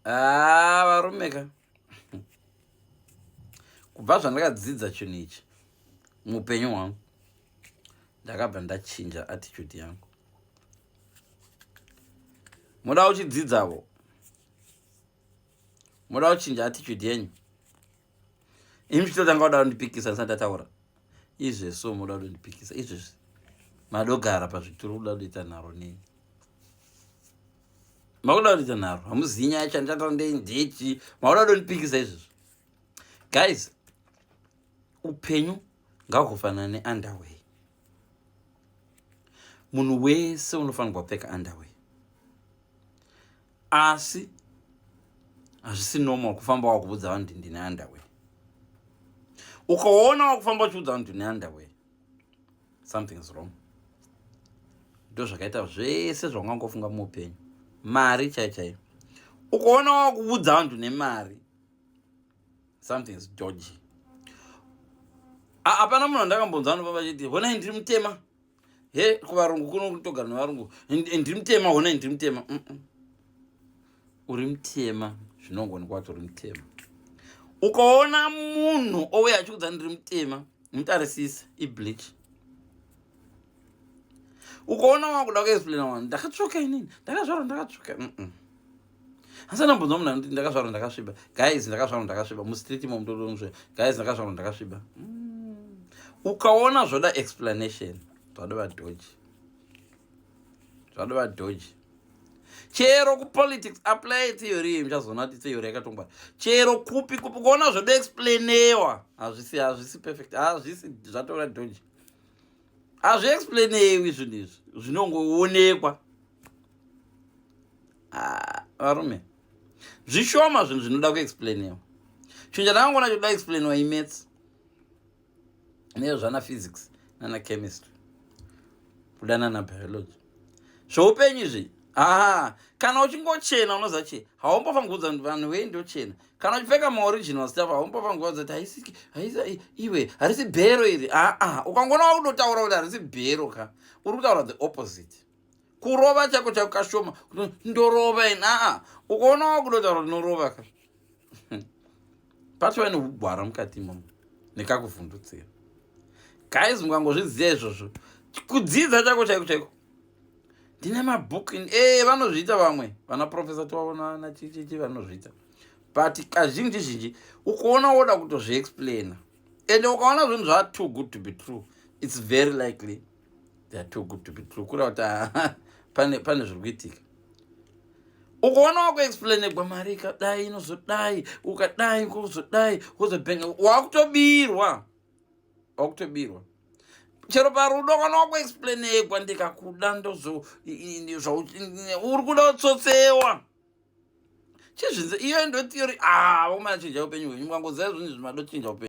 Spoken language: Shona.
Varumeka. Kubva zvandakadzidza chinhu ichi muupenyu hwangu, ndakabva ndachinja attitude yangu. Muda uchidzidzavo, muda kuchinja attitude yenyu. Imi chitotanga kuda kundipikisa ndisati ndataura. Izvezvo muda kundipikisa izvezvi. Madogara pazvituru kuda kuita nharo neni. Makuda kuita nharo, hamuzivi nyaya chandataura ndechi, makuda kundipikisa izvezvi. Guys, upenyu ngahufanana neunderwear. Munhu wese unofanirwa kupfeka underwear. Asi hazvisi normal kufamba wakubudza vanhu ndine underwear. Ukaona wakufamba uchibudza vanhu ndine underwear, something is wrong. Ndo zvakaita zvese zvaungangofunga muupenyu. Mari chaiyo. Ukaona wakubudza vanhu nemari, something is dodgy. Hapana munhu andakambonzwa anofamba achiti, honai ndiri mutema. He, kuvarungu kuno kutogara nevarungu. Ndiri mutema, honai ndiri mutema. Uri mutema, zvinongoonekwa kuti uri mutema. Ukaona munhu ouya achikudza ndiri mutema, mutarisisa ibleach. Ukaona wakuda kuexplaina vanhu, ndakatsvoka inini, ndakatsvoka. Hasa ndambonzwa munhu anoti ndakazvarwa ndakasviba. Guys, ndakazvarwa ndakasviba. Mustreet imo mutoronzve. Guys, ndakazvarwa ndakasviba. Ukaona zvoda explanation, zvadova dodgy. Chero kupolitics apply theory mchazoona kuti theory yakatongwa. Chero kupi ukaona zvoda explainewa, hazvisi perfect. Hazvisi zvatova dodgy. Hazviexplainewi zvinhu izvi, zvinongoonekwa. Varume, zvishoma zvinhu zvinoda kuexplainiwa. Chinhu chandakangona choda explainiwa imaths nezvana physics nana chemistry kuda nana biology. Zvoupenyu izvi, kana uchingochena unoziva che haumbofanira kuudza vanhu wei ndochena. Kana uchipfeka maoriginal stuff haumbofanira kuudza kuti iwe harisi bhero iri. Ukangona wakudotaura kuti harisi bhero ka, uri kutaura the opposite. Kurova chako kashoma, ndorova ini. Ukaona wakudotaura kuti norova ka, patova neugwara mukati imomo nekakuvhundutsira. Guys, mukangozviziva izvozvo, kudzidza chako chaiko. Ndine mabhuku vanozviita vamwe, vana professor tovaona na chichichi vanozviita. But kazhinji ukaona woda kutozviexplaina, ende ukaona zvinhu zvaa too good to be true, it's very likely they are too good to be true. Kura kuti pane zviri kuitika. Ukaona wakuexplaine gwamari ikadai inozodai, ukadai kuzodai, uzobhenga, wakutobirwa. Chero parudo kana wakuexplainekwa ndikakuda uri kuda kutsotsewa. Chizvinze iyo ndo theory. Vomachinja upenyu hwenyu, mwangoziva zvinhu zvimadochinja upenyu.